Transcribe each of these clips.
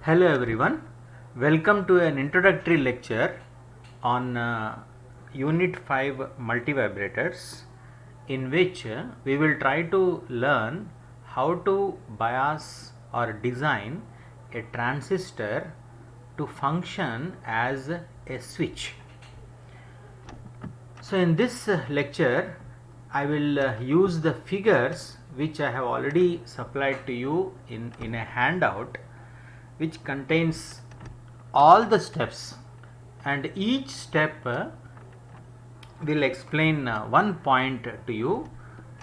Hello everyone, welcome to an introductory lecture on Unit 5 multivibrators, in which we will try to learn how to bias or design a transistor to function as a switch. So in this lecture I will use the figures which I have already supplied to you in a handout, which contains all the steps, and each step will explain one point to you,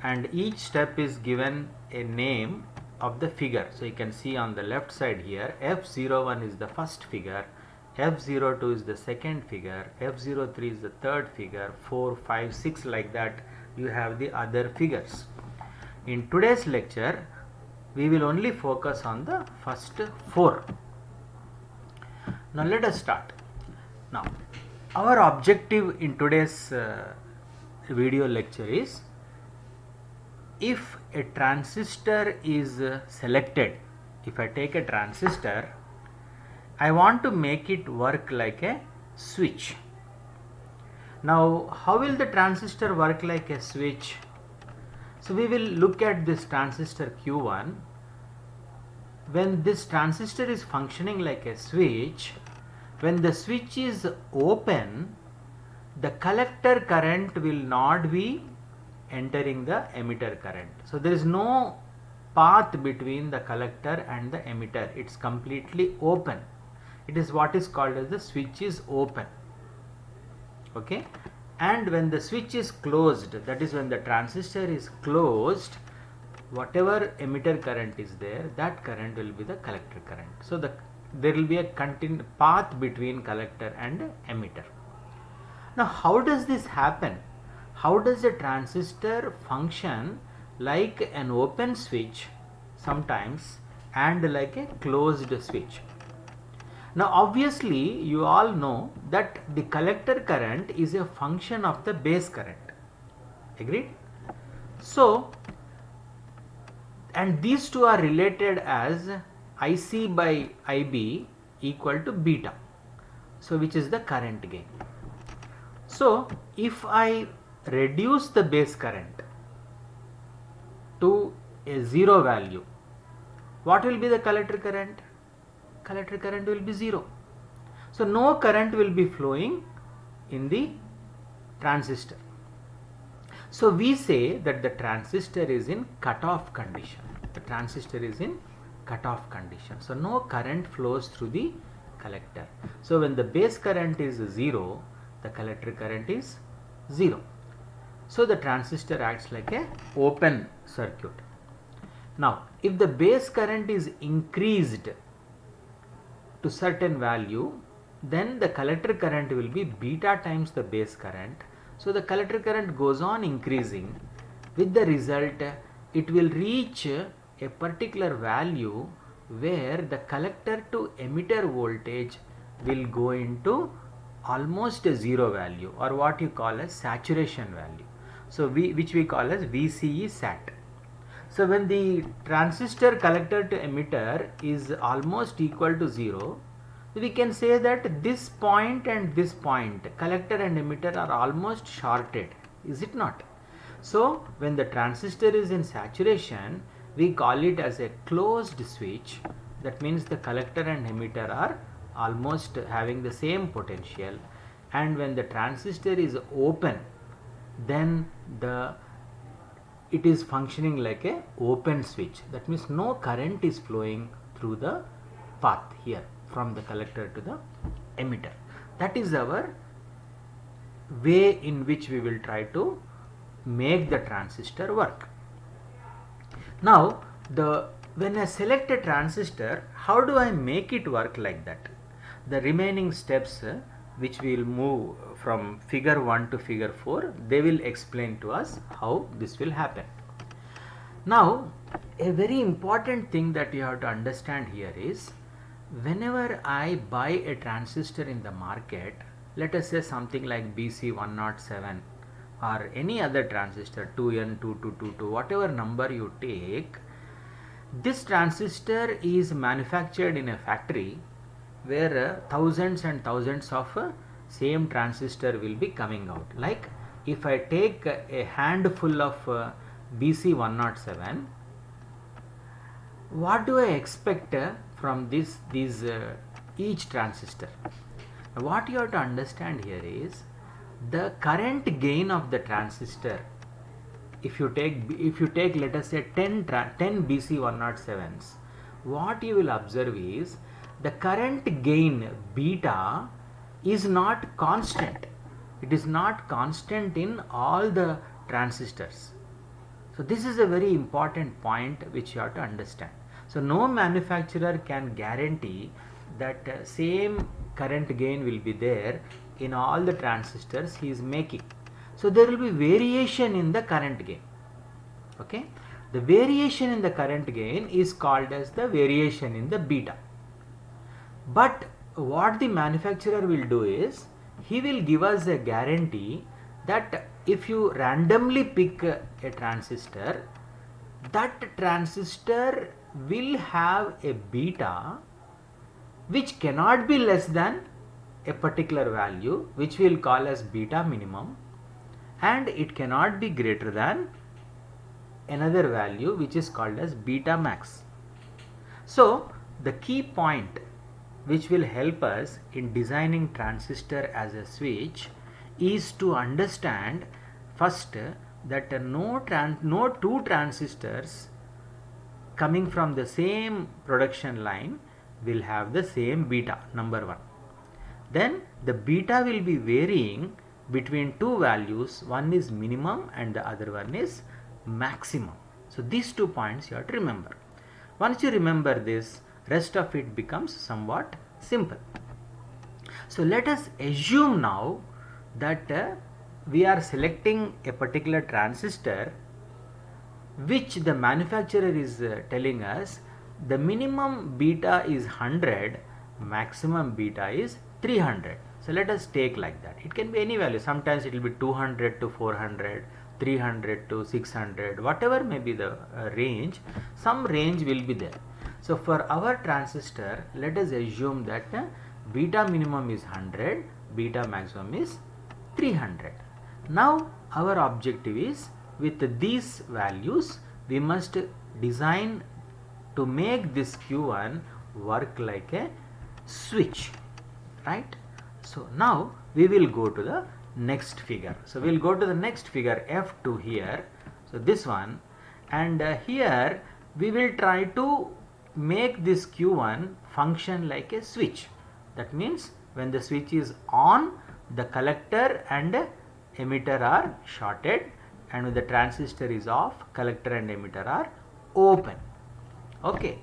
and each step is given a name of the figure. So you can see on the left side here, F01 is the first figure, F02 is the second figure, F03 is the third figure, 4, 5, 6, like that you have the other figures. In today's lecture we will only focus on the first 4. Now let us start. Now our objective in today's video lecture is, if a transistor is selected, if I take a transistor, I want to make it work like a switch. Now how will the transistor work like a switch? So we will look at this transistor Q1. When this transistor is functioning like a switch, when the switch is open, the collector current will not be entering the emitter current. So there is no path between the collector and the emitter. It's completely open. It is what is called as the switch is open. Okay. And when the switch is closed, that is when the transistor is closed, whatever emitter current is there, that current will be the collector current. So there will be a path between collector and emitter. Now how does this happen? How does a transistor function like an open switch sometimes and like a closed switch? Now obviously you all know that the collector current is a function of the base current. Agreed? So, and these two are related as IC by IB equal to beta. So which is the current gain. So if I reduce the base current to a 0 value, what will be the collector current? Collector current will be 0. So no current will be flowing in the transistor. So we say that the transistor is in cutoff condition. The transistor is in cutoff condition. So no current flows through the collector. So when the base current is 0, the collector current is 0. So the transistor acts like a open circuit. Now if the base current is increased to certain value, then the collector current will be beta times the base current. So the collector current goes on increasing, with the result it will reach a particular value where the collector to emitter voltage will go into almost a 0 value, or what you call as saturation value. So which we call as VCE sat. So when the transistor collector to emitter is almost equal to 0, we can say that this point and this point, collector and emitter, are almost shorted, is it not? So when the transistor is in saturation, we call it as a closed switch. That means the collector and emitter are almost having the same potential. And when the transistor is open, then it is functioning like a open switch. That means no current is flowing through the path here from the collector to the emitter. That is our way in which we will try to make the transistor work. Now when I select a transistor, how do I make it work like that? The remaining steps which we will move from figure 1 to figure 4, they will explain to us how this will happen. Now a very important thing that you have to understand here is, whenever I buy a transistor in the market, let us say something like BC107 or any other transistor, 2N2222, whatever number you take, This transistor is manufactured in a factory where thousands and thousands of same transistor will be coming out. Like if I take a handful of BC107, what do I expect from these each transistor? Now, what you have to understand here is the current gain of the transistor. If you take let us say 10 BC107s, what you will observe is the current gain beta is not constant. It is not constant in all the transistors. So this is a very important point which you have to understand. So no manufacturer can guarantee that same current gain will be there in all the transistors he is making. So there will be variation in the current gain. Okay, the variation in the current gain is called as the variation in the beta. But what the manufacturer will do is he will give us a guarantee that if you randomly pick a transistor, that transistor will have a beta which cannot be less than a particular value, which we will call as beta minimum, and it cannot be greater than another value which is called as beta max. So the key point which will help us in designing transistor as a switch is to understand first that no two transistors coming from the same production line will have the same beta, number one. Then the beta will be varying between two values, one is minimum and the other one is maximum. So these 2 points you have to remember. Once you remember this, rest of it becomes somewhat simple. So let us assume now that we are selecting a particular transistor which the manufacturer is telling us the minimum beta is 100, maximum beta is 300. So let us take like that. It can be any value. Sometimes it will be 200 to 400, 300 to 600, whatever may be the range, some range will be there. So for our transistor, let us assume that beta minimum is 100, beta maximum is 300. Now our objective is, with these values we must design to make this Q1 work like a switch, right? So now we will go to the next figure. So we will go to the next figure F2 here. So this one, and here we will try to make this Q1 function like a switch. That means when the switch is on, the collector and emitter are shorted, and when the transistor is off, collector and emitter are open. Okay,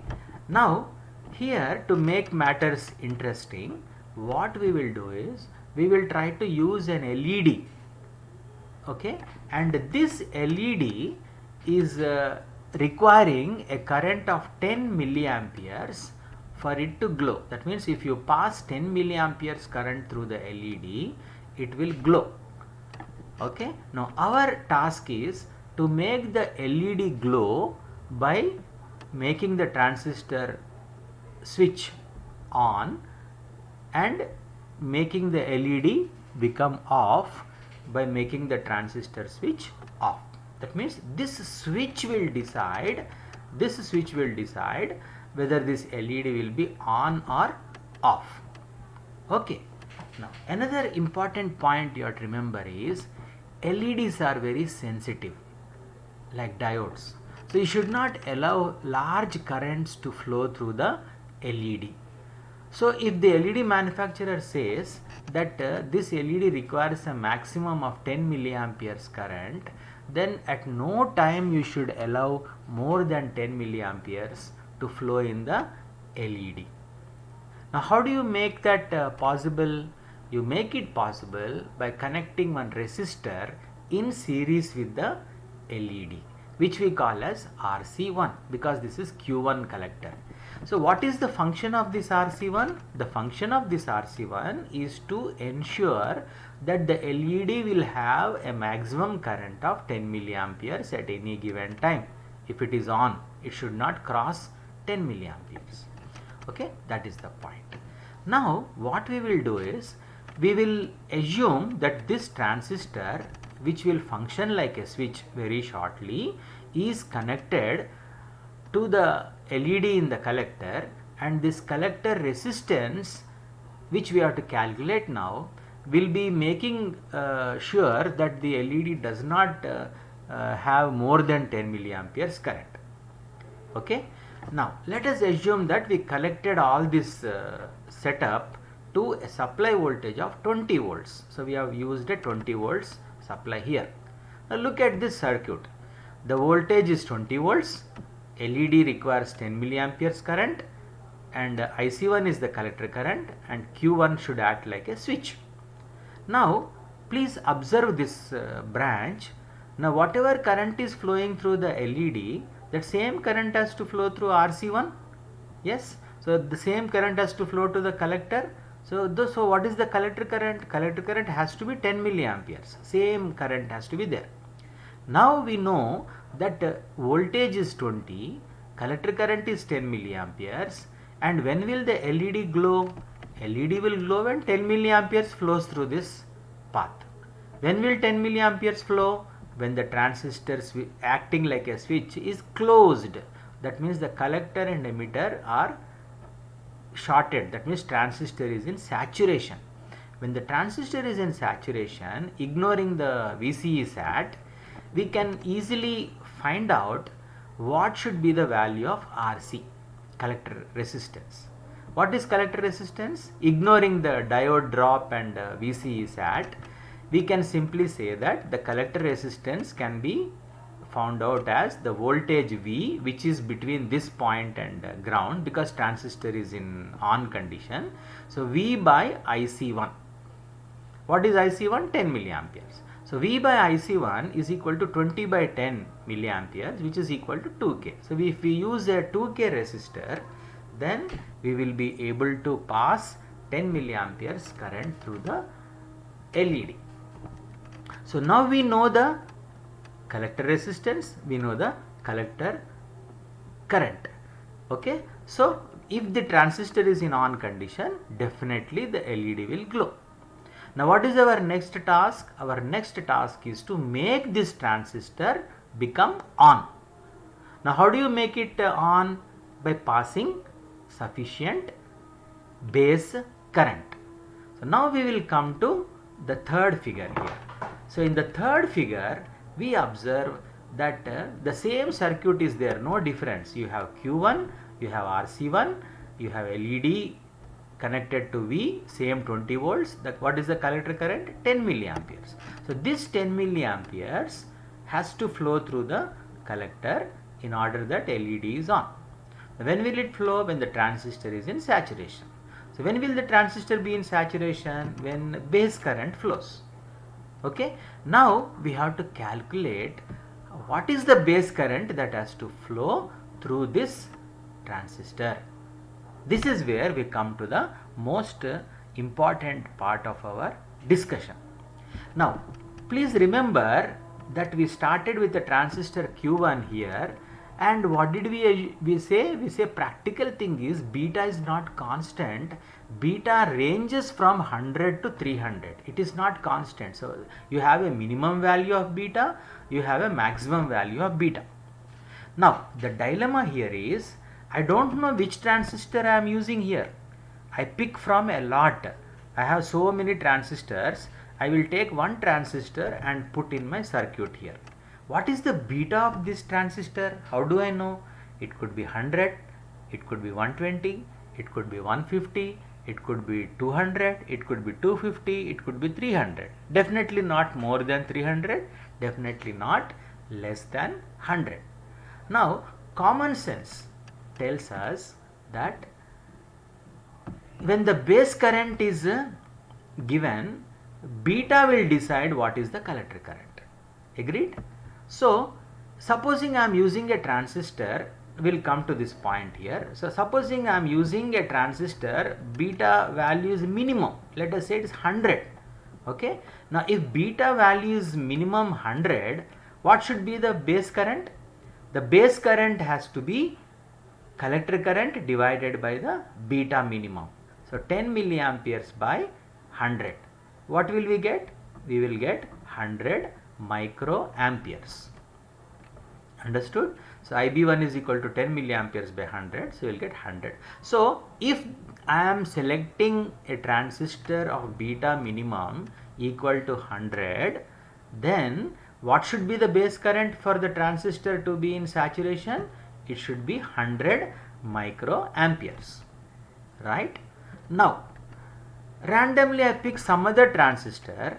now here to make matters interesting, what we will do is we will try to use an LED. Okay, and this LED is requiring a current of 10 milliamperes for it to glow. That means if you pass 10 milliamperes current through the LED, it will glow. Okay, now our task is to make the LED glow by making the transistor switch on and making the LED become off by making the transistor switch off. That means this switch will decide whether this LED will be on or off. Okay, now another important point you have to remember is LEDs are very sensitive, like diodes. So you should not allow large currents to flow through the LED. So if the LED manufacturer says that this LED requires a maximum of 10 milliamperes current, then at no time you should allow more than 10 milliamperes to flow in the LED. Now how do you make that possible? You make it possible by connecting one resistor in series with the LED, which we call as RC1, because this is Q1 collector. So what is the function of this RC1? The function of this RC1 is to ensure that the LED will have a maximum current of 10 milliamperes at any given time. If it is on, it should not cross 10 milliamperes. Okay, that is the point. Now what we will do is, we will assume that this transistor, which will function like a switch very shortly, is connected to the LED in the collector, and this collector resistance, which we have to calculate now, will be making sure that the LED does not have more than 10 milliamperes current. Okay, now let us assume that we collected all this setup to a supply voltage of 20 volts. So we have used a 20 volts supply here. Now look at this circuit. The voltage is 20 volts, LED requires 10 milliamperes current, and IC1 is the collector current, and Q1 should act like a switch. Now please observe this branch. Now whatever current is flowing through the LED, that same current has to flow through RC1. Yes, so the same current has to flow to the collector. So what is the collector current? Collector current has to be 10 milliamperes. Same current has to be there. Now we know that voltage is 20, collector current is 10 milliamperes, and when will the LED glow? LED will glow when 10 milliamperes flows through this path. When will 10 milliamperes flow? When the transistor acting like a switch is closed. That means the collector and emitter are shorted. That means transistor is in saturation. When the transistor is in saturation, ignoring the VCE sat, we can easily find out what should be the value of RC, collector resistance. What is collector resistance? Ignoring the diode drop and VCE sat, we can simply say that the collector resistance can be found out as the voltage V, which is between this point and ground, because transistor is in on condition. So V by IC1. What is IC1? 10 milliamperes. So V by IC1 is equal to 20 by 10 milliamperes, which is equal to 2K. So if we use a 2K resistor, then we will be able to pass 10 milliamperes current through the LED. So now we know the collector resistance, we know the collector current. Okay, so if the transistor is in on condition, definitely the LED will glow. Now what is our next task? Our next task is to make this transistor become on. Now how do you make it on? By passing sufficient base current. So now we will come to the third figure here. So in the third figure, we observe that the same circuit is there, no difference. You have Q1, you have RC1, you have LED connected to V, same 20 volts. That what is the collector current? 10 milliamperes. So this 10 milliamperes has to flow through the collector in order that LED is on. When will it flow? When the transistor is in saturation. So when will the transistor be in saturation? When base current flows. Okay, now we have to calculate what is the base current that has to flow through this transistor. This is where we come to the most important part of our discussion. Now please remember that we started with the transistor Q1 here, and what did we say? We say practical thing is beta is not constant. Beta ranges from 100 to 300. It is not constant. So you have a minimum value of beta, you have a maximum value of beta. Now the dilemma here is, I don't know which transistor I am using here. I pick from a lot. I have so many transistors. I will take one transistor and put in my circuit here. What is the beta of this transistor? How do I know? It could be 100, it could be 120, it could be 150, it could be 200, it could be 250, it could be 300. Definitely not more than 300, definitely not less than 100. Now common sense tells us that when the base current is given, beta will decide what is the collector current. Agreed? So supposing I am using a transistor, will come to this point here. So supposing I am using a transistor, beta value is minimum, let us say it is 100. Okay, now if beta value is minimum 100, what should be the base current? The base current has to be collector current divided by the beta minimum. So 10 milliamperes by 100. What will we get? We will get 100 microamperes. Understood? So IB1 is equal to 10 milliamperes by 100. So we will get 100. So if I am selecting a transistor of beta minimum equal to 100, then what should be the base current for the transistor to be in saturation? It should be 100 microamperes. Right? Now, randomly I pick some other transistor,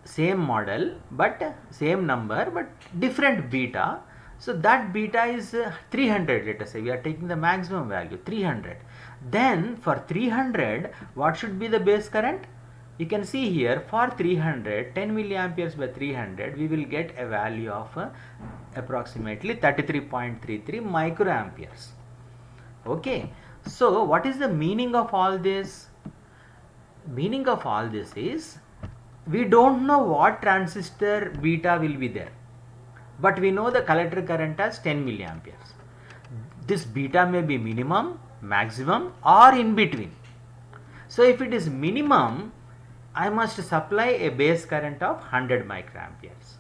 same model but same number but different beta. So that beta is 300, let us say we are taking the maximum value 300. Then for 300, what should be the base current? You can see here for 300, 10 milliamperes by 300, we will get a value of approximately 33.33 microamperes. Okay, so what is the meaning of all this? Meaning of all this is, we don't know what transistor beta will be there, but we know the collector current as 10 milliamperes. This beta may be minimum, maximum or in between. So if it is minimum, I must supply a base current of 100 microamperes.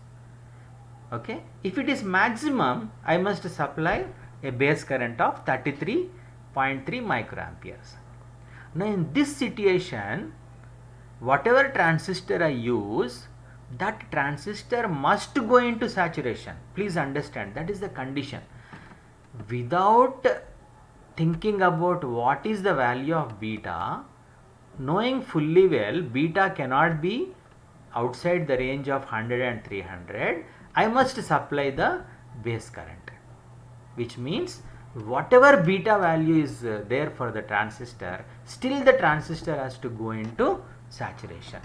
Okay. If it is maximum, I must supply a base current of 33.3 microamperes. Now in this situation, whatever transistor I use, that transistor must go into saturation. Please understand, that is the condition. Without thinking about what is the value of beta, knowing fully well beta cannot be outside the range of 100 and 300, I must supply the base current, which means whatever beta value is there for the transistor, still the transistor has to go into saturation.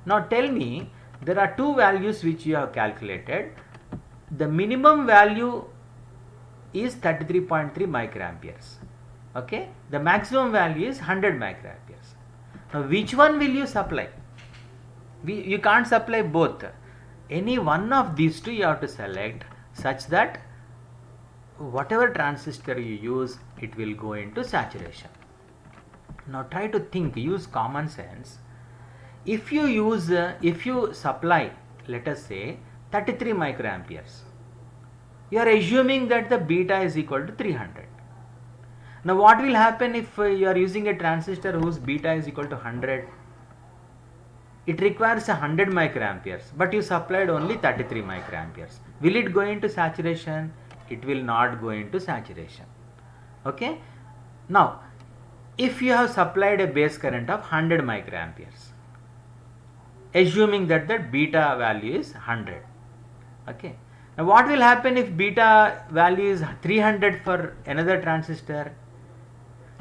Now tell me, there are two values which you have calculated. The minimum value is 33.3 microamperes. Okay, the maximum value is 100 microamperes. Now which one will you supply? You can't supply both. Any one of these two you have to select, such that whatever transistor you use, it will go into saturation. Now try to think, use common sense. If you supply, let us say 33 microamperes, you are assuming that the beta is equal to 300. Now what will happen if you are using a transistor whose beta is equal to 100? It requires 100 microamperes, but you supplied only 33 microamperes. Will it go into saturation? It will not go into saturation. Okay. Now, if you have supplied a base current of 100 microamperes, assuming that the beta value is 100. Okay. Now what will happen if beta value is 300 for another transistor?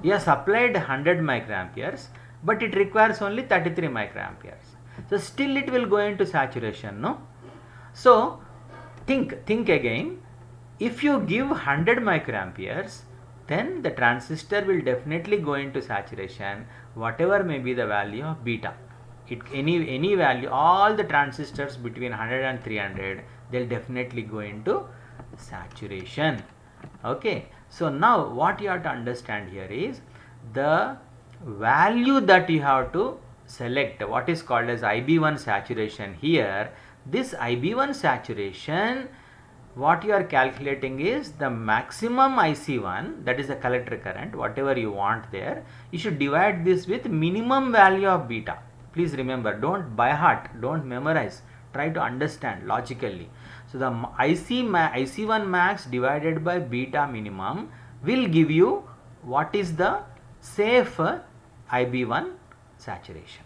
You have supplied 100 microamperes, but it requires only 33 microamperes. So still it will go into saturation, no? So think again. If you give 100 microamperes, then the transistor will definitely go into saturation, whatever may be the value of beta. Any value, all the transistors between 100 and 300, they'll definitely go into saturation. Okay. So now what you have to understand here is the value that you have to select, what is called as IB1 saturation here. This IB1 saturation, what you are calculating is the maximum IC1, that is the collector current, whatever you want there. You should divide this with minimum value of beta. Please remember, don't by heart, don't memorize, try to understand logically. So the IC1 max divided by beta minimum will give you what is the safe IB1 saturation.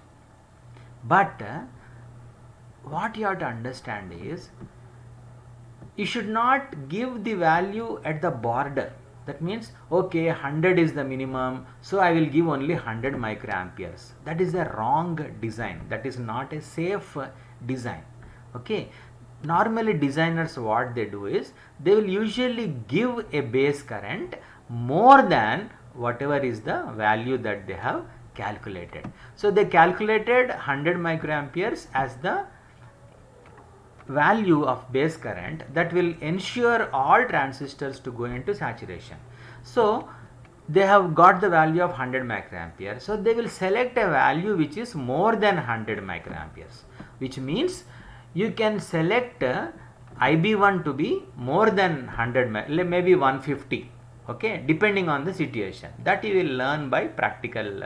But what you have to understand is, you should not give the value at the border. That means, okay, 100 is the minimum, so I will give only 100 microamperes. That is a wrong design. That is not a safe design. Okay. Normally designers, what they do is, they will usually give a base current more than whatever is the value that they have calculated. So they calculated 100 microamperes as the value of base current that will ensure all transistors to go into saturation. So they have got the value of 100 microampere, so they will select a value which is more than 100 microamperes, which means you can select IB1 to be more than 100, maybe 150, okay, depending on the situation. That you will learn by practical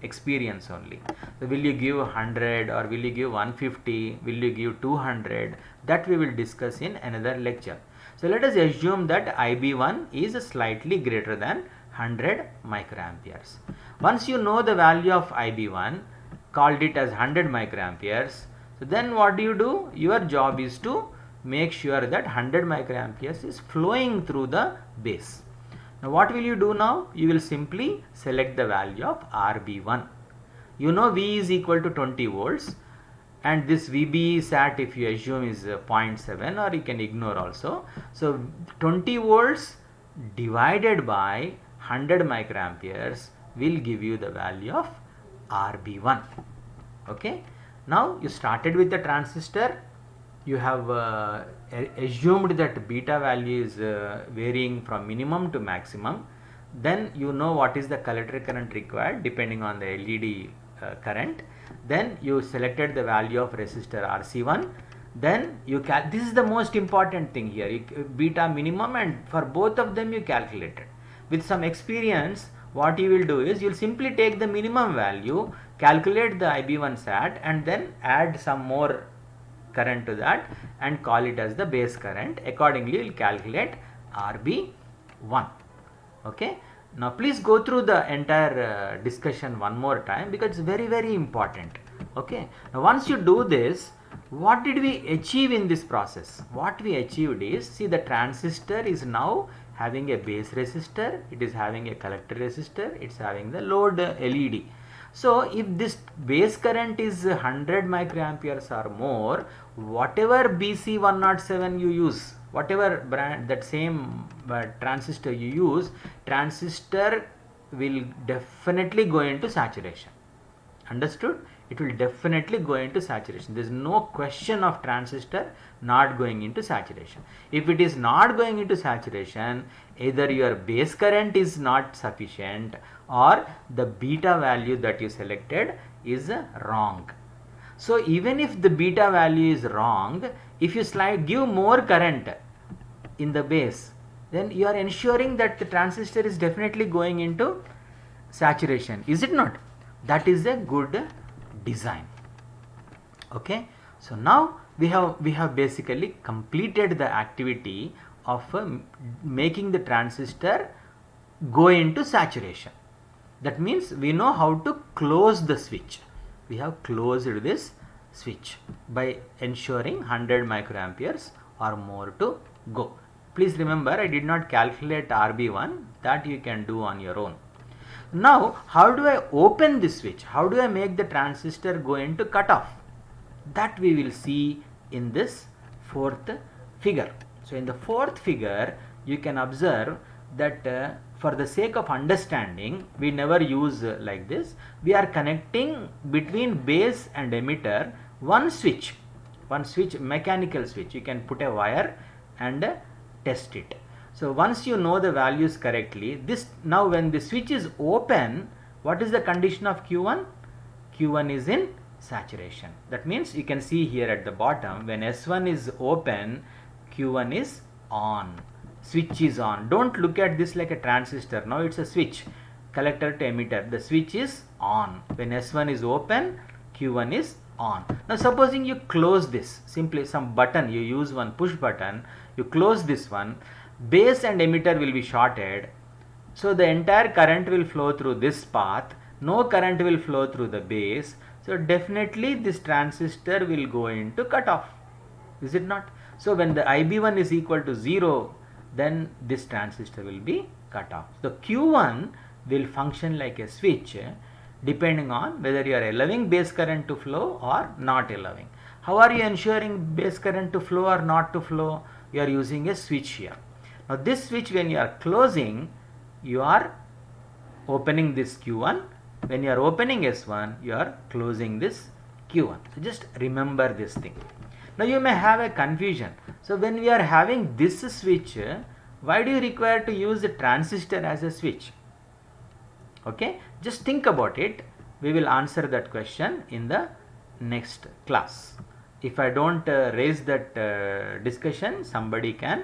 experience only. So will you give 100 or will you give 150, will you give 200, that we will discuss in another lecture. So let us assume that IB1 is slightly greater than 100 microamperes. Once you know the value of IB1, called it as 100 microamperes, so then what do? Your job is to make sure that 100 microamperes is flowing through the base. Now what will you do now? You will simply select the value of RB1. You know V is equal to 20 volts and this VB sat, if you assume, is 0.7, or you can ignore also. So 20 volts divided by 100 microamperes will give you the value of RB1. Okay. Now you started with the transistor, you have assumed that beta value is varying from minimum to maximum. Then you know what is the collector current required depending on the LED current. Then you selected the value of resistor RC1. Then you this is the most important thing here, beta minimum, and for both of them you calculated. With some experience, what you will do is you will simply take the minimum value, calculate the IB1 sat, and then add some more current to that and call it as the base current. Accordingly, you will calculate RB1. Okay. Now please go through the entire discussion one more time, because it's very, very important. Okay. Now once you do this, what did we achieve in this process? What we achieved is, see, the transistor is now having a base resistor, it is having a collector resistor, it's having the load LED. So if this base current is 100 microamperes or more, whatever BC107 you use, whatever brand, that same transistor you use, transistor will definitely go into saturation. Understood? It will definitely go into saturation. There is no question of transistor not going into saturation. If it is not going into saturation, either your base current is not sufficient or the beta value that you selected is wrong. So even if the beta value is wrong, if you give more current in the base, then you are ensuring that the transistor is definitely going into saturation. Is it not? That is a good design. Okay. So now we have basically completed the activity of making the transistor go into saturation. That means we know how to close the switch. We have closed this switch by ensuring 100 microamperes or more to go. Please remember, I did not calculate RB1, that you can do on your own. Now, how do I open this switch? How do I make the transistor go into cutoff? That we will see in this fourth figure. So, in the fourth figure, you can observe that for the sake of understanding, we never use like this. We are connecting between base and emitter one switch, mechanical switch. You can put a wire and test it. So once you know the values correctly, this now when the switch is open, what is the condition of Q1? Q1 is in saturation. That means you can see here at the bottom, when S1 is open, Q1 is on, switch is on. Don't look at this like a transistor. Now it's a switch, collector to emitter. The switch is on. When S1 is open, Q1 is on. Now supposing you close this, simply some button, you use one push button, you close this one, base and emitter will be shorted, so the entire current will flow through this path, no current will flow through the base, so definitely this transistor will go into cutoff. Is it not? So when the IB1 is equal to 0, then this transistor will be cut off. So Q1 will function like a switch depending on whether you are allowing base current to flow or not allowing. How are you ensuring base current to flow or not to flow? You are using a switch here. Now this switch, when you are closing, you are opening this Q1. When you are opening S1, you are closing this Q1. So just remember this thing. Now you may have a confusion. So when we are having this switch, why do you require to use a transistor as a switch? Okay, just think about it. We will answer that question in the next class. If I don't raise that discussion, somebody can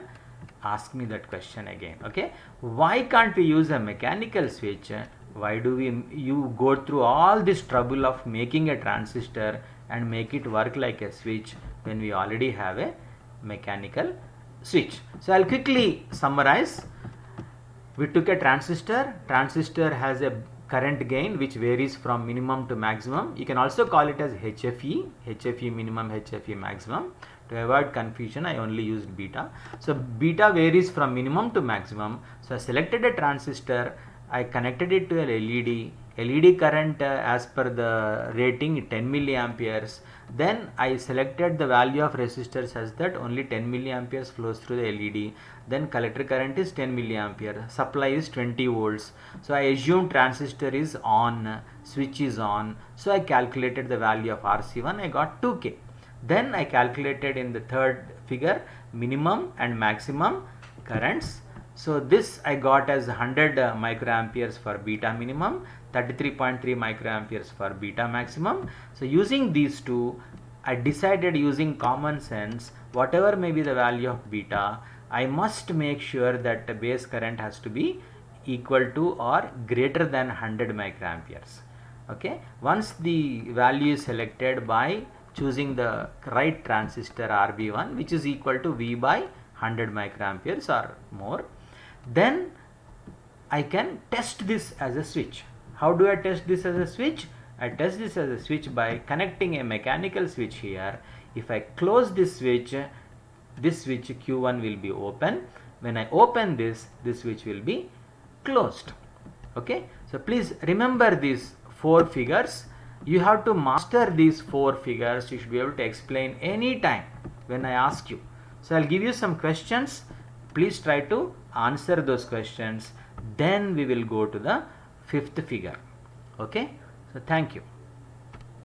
ask me that question again. Okay, why can't we use a mechanical switch? Why do you go through all this trouble of making a transistor and make it work like a switch when we already have a mechanical switch? So I'll quickly summarize. We took a transistor. Transistor has a current gain which varies from minimum to maximum. You can also call it as HFE, HFE minimum, HFE maximum. To avoid confusion, I only used beta. So beta varies from minimum to maximum. So I selected a transistor, I connected it to an LED. LED current as per the rating 10 milliamperes. Then I selected the value of resistor such that only 10 milliamperes flows through the LED. Then collector current is 10 milliampere. Supply is 20 volts. So I assumed transistor is on, switch is on. So I calculated the value of RC1. I got 2K. Then I calculated in the third figure minimum and maximum currents. So this I got as 100 microamperes for beta minimum, 33.3 microamperes for beta maximum. So using these two, I decided using common sense, whatever may be the value of beta, I must make sure that the base current has to be equal to or greater than 100 microamperes. Okay, once the value is selected by choosing the right transistor RB1, which is equal to V by 100 microamperes or more, then I can test this as a switch. How do I test this as a switch? I test this as a switch by connecting a mechanical switch here. If I close this switch Q1 will be open. When I open this switch will be closed. Okay, so please remember these 4 figures. You have to master these 4 figures. You should be able to explain any time when I ask you. So I'll give you some questions. Please try to answer those questions. Then we will go to the 5th figure. Okay, so thank you.